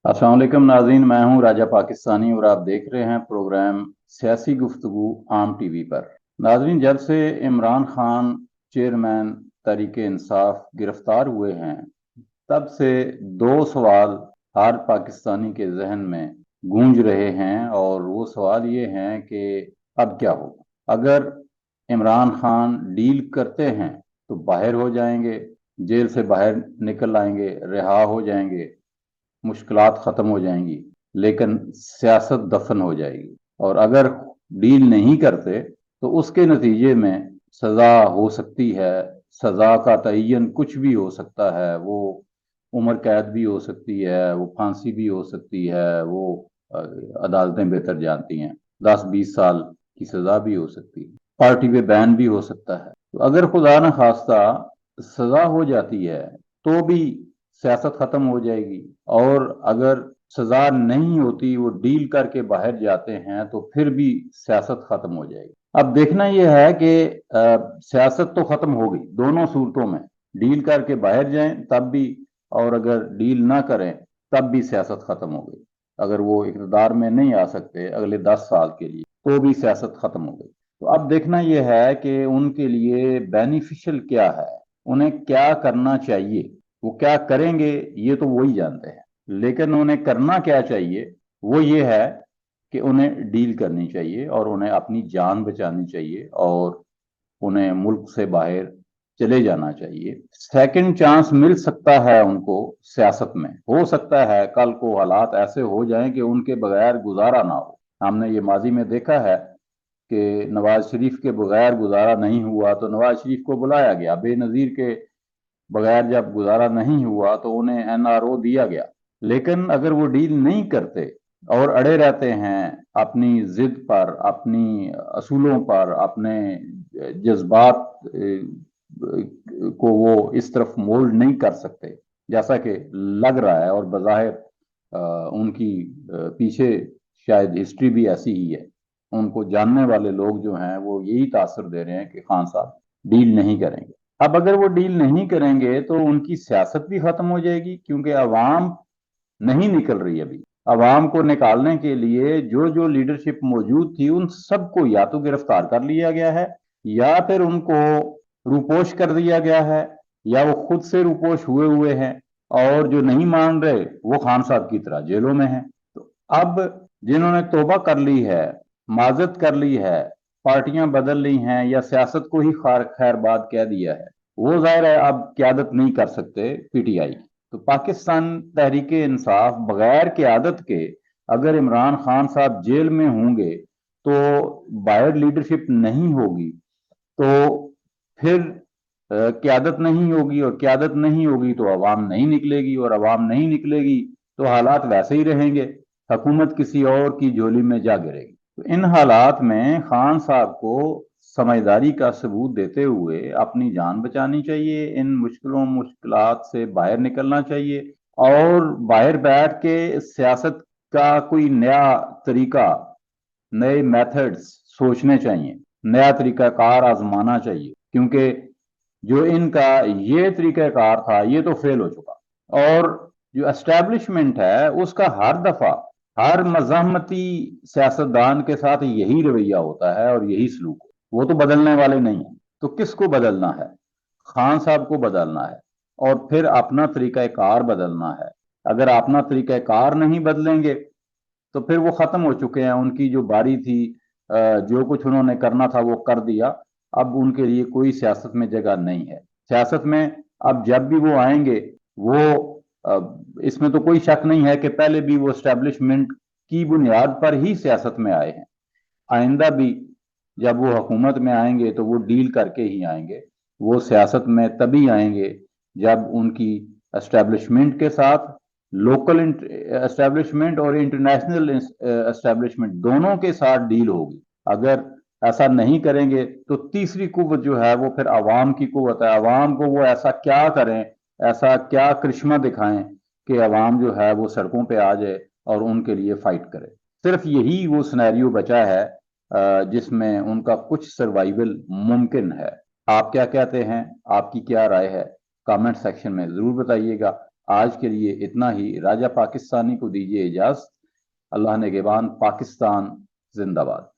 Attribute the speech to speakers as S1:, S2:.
S1: अस्सलाम वालेकुम नाज़रीन, मैं हूं राजा पाकिस्तानी और आप देख रहे हैं प्रोग्राम सियासी गुफ्तगू आम टीवी पर। नाज़रीन, जब से इमरान खान चेयरमैन तहरीक इंसाफ गिरफ्तार हुए हैं, तब से दो सवाल हर पाकिस्तानी के जहन में गूंज रहे हैं और वो सवाल ये हैं कि अब क्या होगा। अगर इमरान खान डील करते हैं तो बाहर हो जाएंगे, जेल से बाहर निकल आएंगे, रिहा हो जाएंगे, मुश्किलात ख़त्म हो जाएंगी, लेकिन सियासत दफन हो जाएगी। और अगर डील नहीं करते तो उसके नतीजे में सज़ा हो सकती है। सज़ा का तयन कुछ भी हो सकता है, वो उम्र कैद भी हो सकती है, वो फांसी भी हो सकती है, वो अदालतें बेहतर जानती हैं, 10-20 साल की सज़ा भी हो सकती है, पार्टी पे बैन भी हो सकता है। तो अगर खुदा न खास्ता सज़ा हो जाती है तो भी सियासत खत्म हो जाएगी, और अगर सजा नहीं होती, वो डील करके बाहर जाते हैं, तो फिर भी सियासत खत्म हो जाएगी। अब देखना यह है कि सियासत तो खत्म हो गई दोनों सूरतों में, डील करके बाहर जाएं तब भी, और अगर डील ना करें तब भी सियासत खत्म हो गई। अगर वो इक़्तिदार में नहीं आ सकते अगले 10 साल के लिए तो भी सियासत खत्म हो गई। तो अब देखना यह है कि उनके लिए बेनिफिशियल क्या है, उन्हें क्या करना चाहिए। वो क्या करेंगे ये तो वही जानते हैं, लेकिन उन्हें करना क्या चाहिए वो ये है कि उन्हें डील करनी चाहिए और उन्हें अपनी जान बचानी चाहिए और उन्हें मुल्क से बाहर चले जाना चाहिए। सेकंड चांस मिल सकता है उनको सियासत में, हो सकता है कल को हालात ऐसे हो जाएं कि उनके बगैर गुजारा ना हो। हमने ये माजी में देखा है कि नवाज शरीफ के बगैर गुजारा नहीं हुआ तो नवाज शरीफ को बुलाया गया, बेनजीर के बगैर जब गुजारा नहीं हुआ तो उन्हें एनआरओ दिया गया। लेकिन अगर वो डील नहीं करते और अड़े रहते हैं अपनी जिद पर, अपनी असूलों पर, अपने जज्बात को वो इस तरफ मोल्ड नहीं कर सकते जैसा कि लग रहा है, और बज़ाहिर उनकी पीछे शायद हिस्ट्री भी ऐसी ही है। उनको जानने वाले लोग जो हैं वो यही तासर दे रहे हैं कि खान साहब डील नहीं करेंगे। अब अगर वो डील नहीं करेंगे तो उनकी सियासत भी खत्म हो जाएगी, क्योंकि अवाम नहीं निकल रही अभी। अवाम को निकालने के लिए जो जो लीडरशिप मौजूद थी उन सबको या तो गिरफ्तार कर लिया गया है, या फिर उनको रूपोश कर दिया गया है, या वो खुद से रूपोश हुए हुए हैं, और जो नहीं मान रहे वो खान साहब की तरह जेलों में हैं। तो अब जिन्होंने तोबा कर ली है, माजत कर ली है, पार्टियां बदल ली हैं, या सियासत को ही खैरबाद कह दिया है, वो जाहिर है अब क्यादत नहीं कर सकते पीटीआई की। तो पाकिस्तान तहरीक इंसाफ बगैर क्यादत के, अगर इमरान खान साहब जेल में होंगे तो बाहर लीडरशिप नहीं होगी, तो फिर क्यादत नहीं होगी, और क्यादत नहीं होगी तो अवाम नहीं निकलेगी, और अवाम नहीं निकलेगी तो हालात वैसे ही रहेंगे, हुकूमत किसी और की झोली में जा गिरेगी। तो इन हालात में खान साहब को समझदारी का सबूत देते हुए अपनी जान बचानी चाहिए, इन मुश्किलात से बाहर निकलना चाहिए, और बाहर बैठ के सियासत का कोई नया तरीका, नए मेथड्स सोचने चाहिए, नया तरीकाकार आजमाना चाहिए, क्योंकि जो इनका ये तरीकाकार था ये तो फेल हो चुका। और जो एस्टेब्लिशमेंट है उसका हर दफा हर मजहमती सियासतदान के साथ यही रवैया होता है और यही सलूक, वो तो बदलने वाले नहीं है। तो किसको बदलना है? खान साहब को बदलना है, और फिर अपना तरीकाकार बदलना है। अगर अपना तरीकाकार नहीं बदलेंगे तो फिर वो खत्म हो चुके हैं, उनकी जो बारी थी, जो कुछ उन्होंने करना था वो कर दिया। अब उनके लिए कोई सियासत में जगह नहीं है। सियासत में अब जब भी वो आएंगे, वो इसमें तो कोई शक नहीं है कि पहले भी वो एस्टेब्लिशमेंट की बुनियाद पर ही सियासत में आए हैं। आइंदा भी जब वो हुकूमत में आएंगे तो वो डील करके ही आएंगे। वो सियासत में तभी आएंगे जब उनकी एस्टेब्लिशमेंट के साथ, लोकल एस्टेब्लिशमेंट और इंटरनेशनल एस्टेब्लिशमेंट दोनों के साथ डील होगी। अगर ऐसा नहीं करेंगे तो तीसरी कुव्वत जो है वो फिर अवाम की कुव्वत है। अवाम को वो ऐसा क्या करें, ऐसा क्या करिश्मा दिखाएं कि अवाम जो है वो सड़कों पे आ जाए और उनके लिए फाइट करे। सिर्फ यही वो सिनेरियो बचा है जिसमें उनका कुछ सर्वाइवल मुमकिन है। आप क्या कहते हैं? आपकी क्या राय है? कमेंट सेक्शन में जरूर बताइएगा। آج کے لیے اتنا ہی۔ راجہ پاکستانی کو دیجیے اجازت۔ اللہ نگہبان۔ پاکستان زندہ باد۔